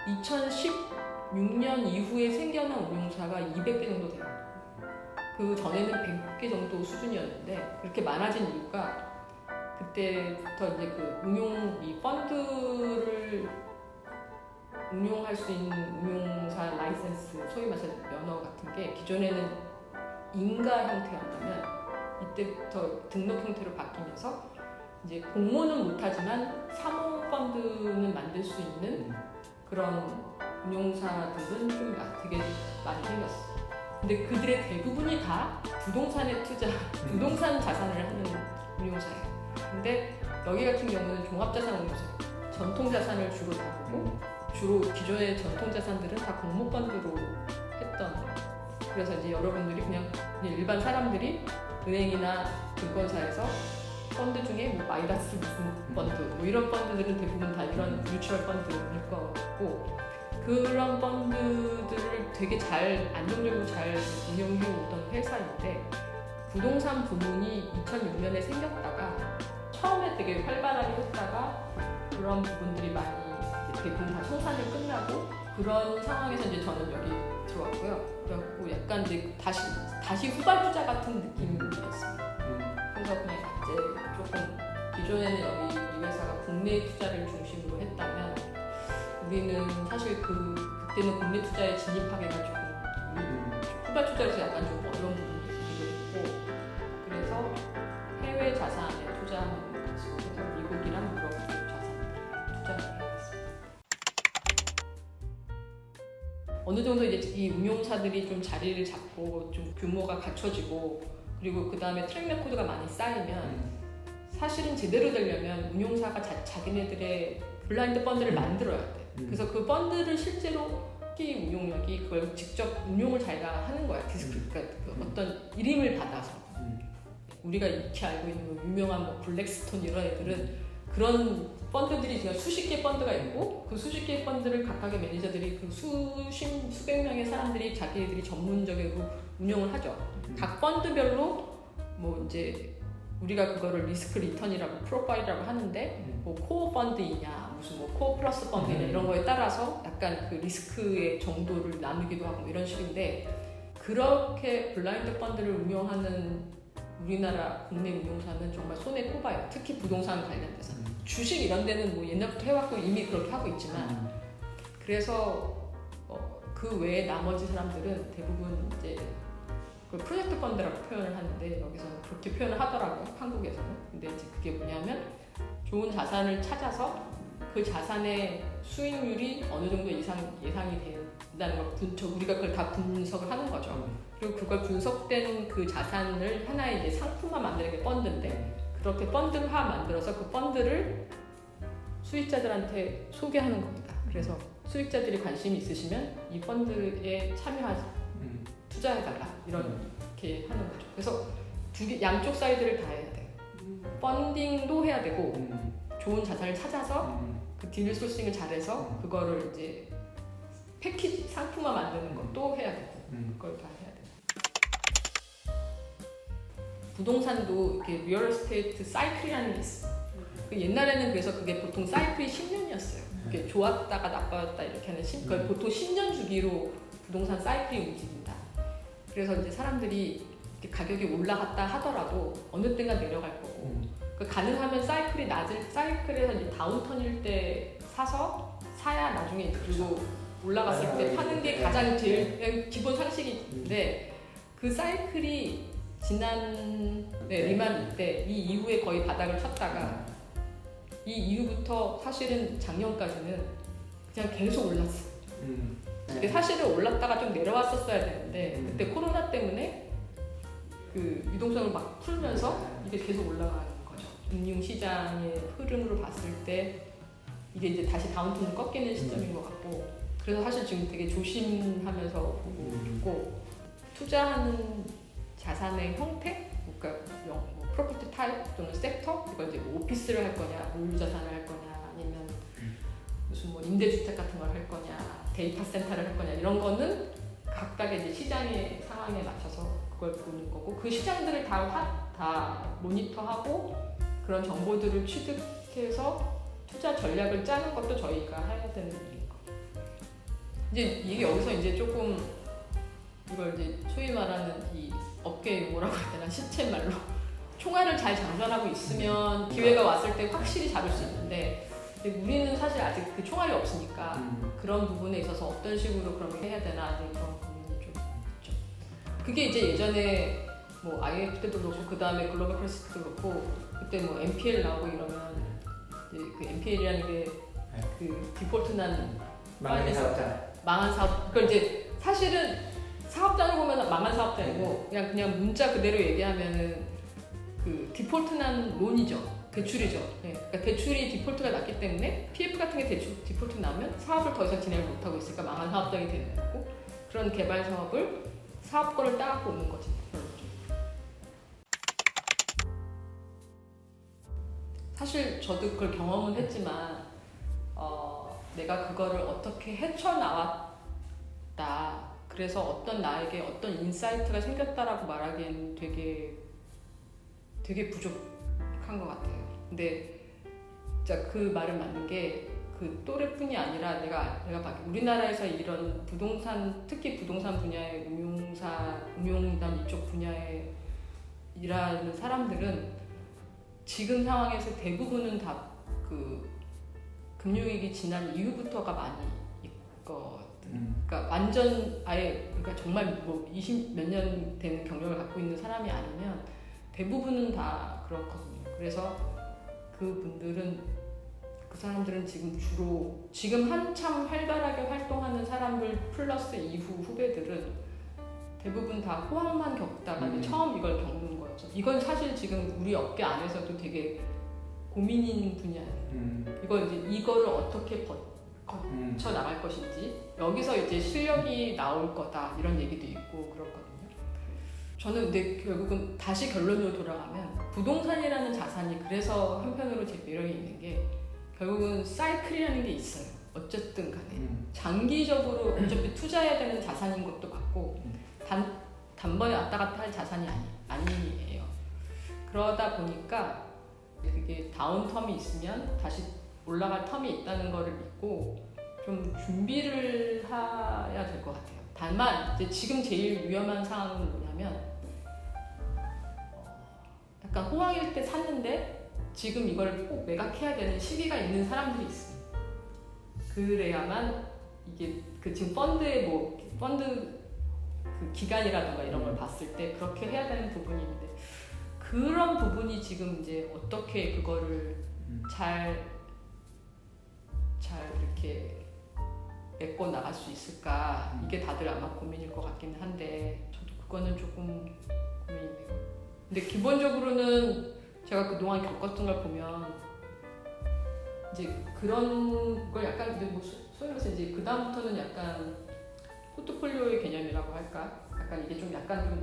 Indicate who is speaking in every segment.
Speaker 1: 2016년 이후에 생겨난 운용사가 200개 정도 돼요. 그 전에는 100개 정도 수준이었는데 그렇게 많아진 이유가 그때부터 이제 이 펀드를 운용할 수 있는 운용사 라이센스, 소위 말해서 면허 같은 게 기존에는 인가 형태였다면 이때부터 등록 형태로 바뀌면서 이제 공모는 못하지만 사모 펀드는 만들 수 있는 그런 운용사들은 좀 되게 많이 생겼어. 근데 그들의 대부분이 다 부동산에 부동산 자산을 하는 운용사예요. 근데 여기 같은 경우는 종합자산 운용사예요. 전통자산을 주로 다루고 주로 기존의 전통자산들은 다 공모펀드로 했던. 그래서 이제 여러분들이 그냥 일반 사람들이 은행이나 증권사에서 펀드 중에 뭐 마이다스 무슨 펀드 뭐 이런 펀드들은 대부분 다 이런 뮤추얼 펀드일 거고, 그런 펀드들을 되게 안정적으로 잘 운영해 오던 회사인데 부동산 부문이 2006년에 생겼다가 처음에 되게 활발하게 했다가 그런 부분들이 많이 대부분 다 청산이 끝나고 그런 상황에서 이제 저는 여기 들어왔고요. 그래갖고 약간 이제 다시 후발주자 같은 느낌이었습니다. 그래서 그냥 이제 조금 기존에는 여기 이 회사가 국내 투자를 중심으로 했다면 우리는 사실 그때는 국내 투자에 진입하기가 조금 후발주자에서 약간 좀 어려운 부분도 있고, 그래서 해외 자산에 투자하는 것으로 해서 미국이랑 유럽 자산에 투자를 했습니다. 어느 정도 이제 이 운용사들이 좀 자리를 잡고 좀 규모가 갖춰지고 그리고 그 다음에 트랙 레코드가 많이 쌓이면 사실은 제대로 되려면 운용사가 자기네들의 블라인드 펀드를 만들어야 돼. 그래서 그 펀드를 실제로 운용력이 그걸 직접 운용을 자기가 하는 거야. 그러니까 어떤 이름을 받아서 우리가 익히 알고 있는 유명한 뭐 블랙스톤 이런 애들은 그런 펀드들이 그냥 수십 개 펀드가 있고 그 수십 개의 펀드를 각각의 매니저들이 그 수백 명의 사람들이 자기들이 전문적으로 운영을 하죠. 각 펀드별로 뭐 이제 우리가 그거를 리스크 리턴이라고 프로파일이라고 하는데 뭐 코어 펀드이냐 무슨 뭐 코어 플러스 펀드이냐 이런 거에 따라서 약간 그 리스크의 정도를 나누기도 하고 이런 식인데, 그렇게 블라인드 펀드를 운영하는 우리나라 국내 운용사는 정말 손에 꼽아요. 특히 부동산 관련돼서. 주식 이런 데는 뭐 옛날부터 해왔고 이미 그렇게 하고 있지만, 그래서 그 외에 나머지 사람들은 대부분 이제 그 프로젝트 펀드라고 표현을 하는데 여기서는 그렇게 표현을 하더라고요, 한국에서는. 근데 이제 그게 뭐냐면 좋은 자산을 찾아서 그 자산의 수익률이 어느 정도 이상 예상이 된다는 걸 우리가 그걸 다 분석을 하는 거죠. 그리고 그걸 분석된 그 자산을 하나의 이제 상품화 만드는 게 펀드인데, 그렇게 펀드화 만들어서 그 펀드를 수익자들한테 소개하는 겁니다. 그래서 수익자들이 관심이 있으시면 이 펀드에 투자해달라 이렇게 하는 거죠. 그래서 양쪽 사이드를 다 해야 돼요. 펀딩도 해야 되고 좋은 자산을 찾아서 그 딜 소싱을 잘해서 그거를 이제 패키지 상품화 만드는 것도 해야 되고 그걸 다 해야 돼요. 부동산도 이렇게 리얼 에스테이트 사이클이라는 게 있어요. 옛날에는 그래서 그게 보통 사이클이 10년이었어요. 이렇게 좋았다가 나빠졌다 이렇게 하는 그걸 보통 10년 주기로 부동산 사이클이 움직인다. 그래서 이제 사람들이 가격이 올라갔다 하더라도 어느 때가 내려갈 거고, 가능하면 사이클에서 이제 다운턴일 때 사야 나중에 그리고 올라갔을 때 파는 게 가장 제일 기본 상식인데, 그 사이클이 지난 리만 때 이 이후에 거의 바닥을 쳤다가 이 이후부터 사실은 작년까지는 그냥 계속 올랐어. 근데 사실은 올랐다가 좀 내려왔었어야 되는데 그때 코로나 때문에 그 유동성을 막 풀면서 이게 계속 올라가는 거죠. 금융시장의 흐름으로 봤을 때 이게 이제 다시 다운턴을 꺾이는 시점인 것 같고, 그래서 사실 지금 되게 조심하면서 보고 있고, 투자하는 자산의 형태, 그러니까 뭐 프로퍼티 타입 또는 섹터, 이걸 이제 뭐 오피스를 할 거냐, 물류 자산을 할 거냐, 아니면 무슨 뭐 임대주택 같은 걸 할 거냐, 데이터 센터를 할 거냐, 이런 거는 각각의 이제 시장의 상황에 맞춰서 그걸 보는 거고, 그 시장들을 다 모니터하고 그런 정보들을 취득해서 투자 전략을 짜는 것도 저희가 해야 되는 일인 거. 이제 이게 여기서 이제 조금 이걸 이제 소위 말하는 이 업계 뭐라고 해야 되나 시쳇말로 총알을 잘 장전하고 있으면 기회가 왔을 때 확실히 잡을 수 있는데 근데 우리는 사실 아직 그 총알이 없으니까 그런 부분에 있어서 어떤 식으로 그런 걸 해야 되나 그런 고민이 좀 있죠. 그게 이제 예전에 뭐 IF 때도 그렇고 그 다음에 글로벌 크래시 때도 그렇고 그때 뭐 MPL 나오고 이러면 이제 그 MPL이라는 게 그 디폴트 난 망한 사업 그걸 이제 사실은 사업장으로 보면 망한 사업장이고 그냥 문자 그대로 얘기하면은 그 디폴트 난 론이죠. 대출이죠. 네. 그러니까 대출이 디폴트가 났기 때문에 PF 같은 게 디폴트 나면 사업을 더 이상 진행을 못하고 있으니까 망한 사업장이 되는 거고 그런 개발 사업을 사업권을 따갖고 오는 거지. 사실 저도 그걸 경험은 했지만 내가 그거를 어떻게 헤쳐나왔다. 그래서 어떤 나에게 어떤 인사이트가 생겼다라고 말하기에는 되게 부족한 것 같아요. 근데 진짜 그 말은 맞는 게 그 또래뿐이 아니라 내가 봐도 우리나라에서 이런 부동산 특히 부동산 분야의 금융담 이쪽 분야에 일하는 사람들은 지금 상황에서 대부분은 다 그 금융위기 지난 이후부터가 많이 있거든. 그러니까 완전 아예 그러니까 정말 뭐 20 몇 년 되는 경력을 갖고 있는 사람이 아니면 대부분은 다 그렇거든요. 그래서 그 사람들은 지금 한참 활발하게 활동하는 사람들 플러스 이후 후배들은 대부분 다 호황만 겪다가 처음 이걸 겪는 거여서 이건 사실 지금 우리 업계 안에서도 되게 고민인 분야예요. 이거를 어떻게 거쳐 나갈 것인지 여기서 이제 실력이 나올 거다 이런 얘기도 있고 그렇거든요. 저는 근데 결국은 다시 결론으로 돌아가면 부동산이라는 자산이 그래서 한편으로 제 매력이 있는 게 결국은 사이클이라는 게 있어요. 어쨌든 간에 장기적으로 어차피 투자해야 되는 자산인 것도 맞고 단번에 왔다 갔다 할 자산이 아니에요. 그러다 보니까 그게 다운 텀이 있으면 다시 올라갈 텀이 있다는 거를 믿고 좀 준비를 해야 될 것 같아요. 다만 이제 지금 제일 위험한 상황은 뭐냐면 약간 호황일 때 샀는데 지금 이걸 꼭 매각해야 되는 시기가 있는 사람들이 있어요. 그래야만 이게 그 지금 펀드 그 기간이라든가 이런 걸 봤을 때 그렇게 해야 되는 부분이 있는데 그런 부분이 지금 이제 어떻게 그거를 잘 이렇게 메꿔 나갈 수 있을까 이게 다들 아마 고민일 것 같긴 한데 저도 그거는 조금 고민이네요. 근데 기본적으로는 제가 그동안 겪었던 걸 보면 이제 그런 걸 약간 근데 뭐 소위 말해서 이제 그 다음부터는 약간 포트폴리오의 개념이라고 할까? 약간 이게 좀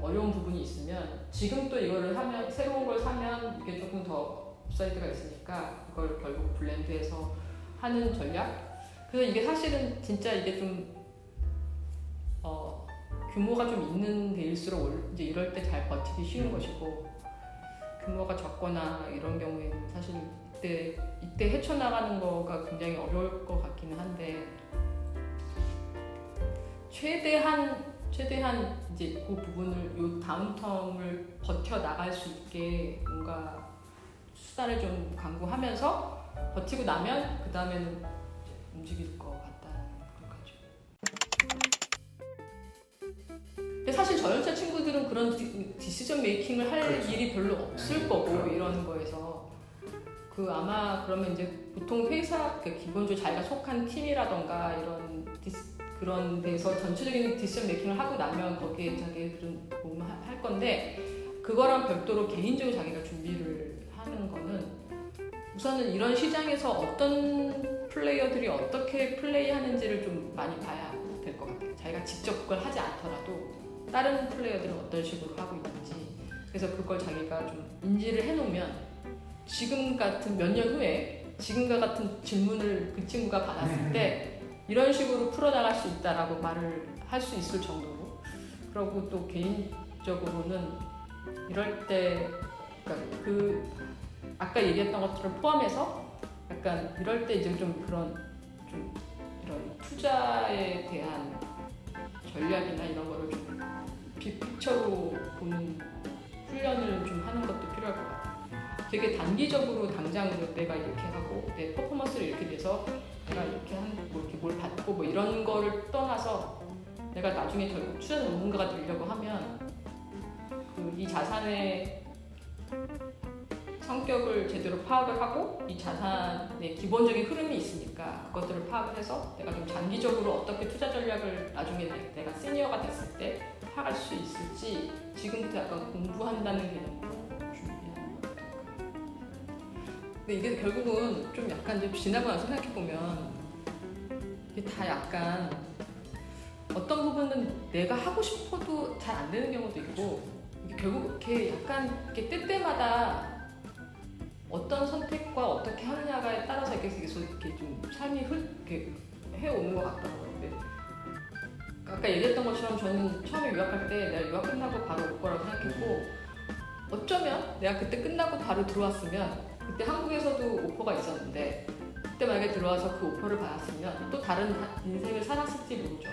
Speaker 1: 어려운 부분이 있으면 지금 또 이거를 하면 새로운 걸 사면 이게 조금 더 업사이드가 있으니까 이걸 결국 블렌드해서 하는 전략. 그래서 이게 사실은 진짜 이게 좀 규모가 좀 있는 데일수록 이제 이럴 때 잘 버티기 쉬운 것이고 규모가 적거나 이런 경우에는 사실 이때 헤쳐나가는 거가 굉장히 어려울 것 같기는 한데 최대한 이제 그 부분을 요 다운텀을 버텨 나갈 수 있게 뭔가 수단을 좀 강구하면서 버티고 나면 그 다음에는 움직일 것 같다는 생각이죠. 근데 사실 저연차 친구들은 그런 디시전 메이킹을 할
Speaker 2: 그렇죠.
Speaker 1: 일이 별로 없을 거고 이러는 거에서 아마 그러면 이제 보통 회사 기본적으로 자기가 속한 팀이라던가 그런 데서 전체적인 디시전 메이킹을 하고 나면 거기에 자기들은 뭐 할 건데 그거랑 별도로 개인적으로 자기가 준비를 하는 거는 우선은 이런 시장에서 어떤 플레이어들이 어떻게 플레이하는지를 좀 많이 봐야 될 것 같아요. 자기가 직접 그걸 하지 않더라도 다른 플레이어들은 어떤 식으로 하고 있는지 그래서 그걸 자기가 좀 인지를 해놓으면 지금 같은 몇 년 후에 지금과 같은 질문을 그 친구가 받았을 때 이런 식으로 풀어나갈 수 있다라고 말을 할 수 있을 정도로 그리고 또 개인적으로는 이럴 때 그러니까 아까 얘기했던 것들을 포함해서 약간 이럴 때 이제 좀 그런 좀 이런 투자에 대한 전략이나 이런 거를 좀 빅픽처로 보는 훈련을 좀 하는 것도 필요할 것 같아요. 되게 단기적으로 당장으로 내가 이렇게 하고 내 퍼포먼스를 이렇게 돼서 내가 이렇게 뭐 이렇게 뭘 받고 뭐 이런 거를 떠나서 내가 나중에 결국 투자 전문가가 되려고 하면 이 자산의 성격을 제대로 파악을 하고 이 자산의 기본적인 흐름이 있으니까 그것들을 파악을 해서 내가 좀 장기적으로 어떻게 투자 전략을 나중에 내가 시니어가 됐을 때 파악할 수 있을지 지금부터 약간 공부한다는 개념으로 준비하는 것 같아요. 근데 이게 결국은 좀 약간 좀 지나고 나서 생각해보면 이게 다 약간 어떤 부분은 내가 하고 싶어도 잘 안 되는 경우도 있고 이게 결국 이렇게 약간 이렇게 때때마다 어떤 선택과 어떻게 하느냐에 따라서 이렇게 좀 삶이 이렇게 해오는 것 같더라고요. 근데 아까 얘기했던 것처럼 저는 처음에 유학할 때 내가 유학 끝나고 바로 올 거라고 생각했고 어쩌면 내가 그때 끝나고 바로 들어왔으면 그때 한국에서도 오퍼가 있었는데 그때 만약에 들어와서 그 오퍼를 받았으면 또 다른 인생을 살았을지 모르죠.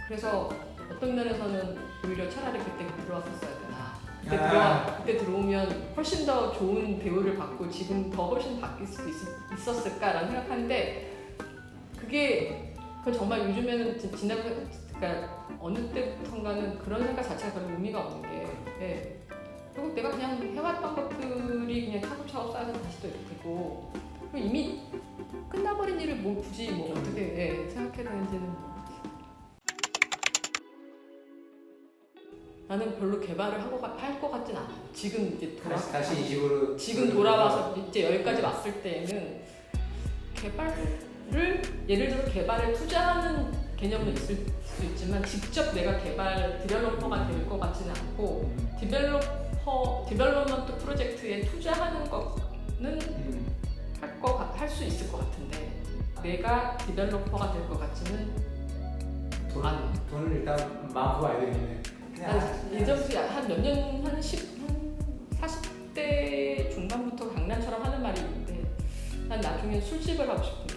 Speaker 1: 그래서 어떤 면에서는 오히려 차라리 그때 들어왔었어야 되나 그때 들어오면 훨씬 더 좋은 대우를 받고 지금 더 훨씬 바뀔 수도 있었을까라는 생각하는데 그건 정말 요즘에는 그러니까 어느 때부턴가는 그런 생각 자체가 별로 의미가 없는 게 결국 내가 그냥 해왔던 것들이 그냥 차곡차곡 쌓여서 다시 또 이렇게 되고 이미 끝나버린 일을 뭐 굳이 뭐 어떻게 생각해야 되는지는 나는 별로 개발을 할 것 같진 않아요. 지금 이제
Speaker 2: 다시 이 집으로
Speaker 1: 지금 돌아와서 이제 여기까지 왔을 때는 개발을 예를 들어 개발에 투자하는 개념은 있을 수 있지만 직접 내가 디벨로퍼가 될 것 같지는 않고 디벨로먼트 프로젝트에 투자하는 거는 할 수 있을 것 같은데 내가 디벨로퍼가 될 것 같지는 않아요.
Speaker 2: 돈을 일단 많고 와야 되겠네.
Speaker 1: 예전부터 한 40대 중반부터 강남처럼 하는 말이 있는데 난 나중에 술집을 하고 싶은 게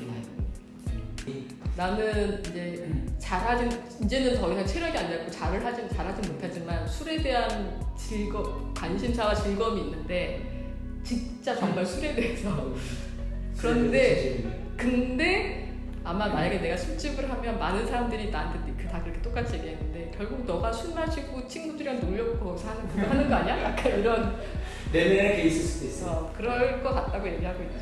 Speaker 1: 나는 이제 이제는 더 이상 체력이 안 되고 잘하진 못하지만 술에 대한 관심사와 즐거움이 있는데 진짜 정말 술에 대해서 근데 아마 만약에 내가 술집을 하면 많은 사람들이 나한테 다 그렇게 똑같이 얘기했는데 결국 너가 술 마시고 친구들이랑 놀려고 거기서 하는 거 아니야? 약간 이런
Speaker 2: 내면에 게 있을 수도 있어.
Speaker 1: 그럴 것 같다고 얘기하고 있죠.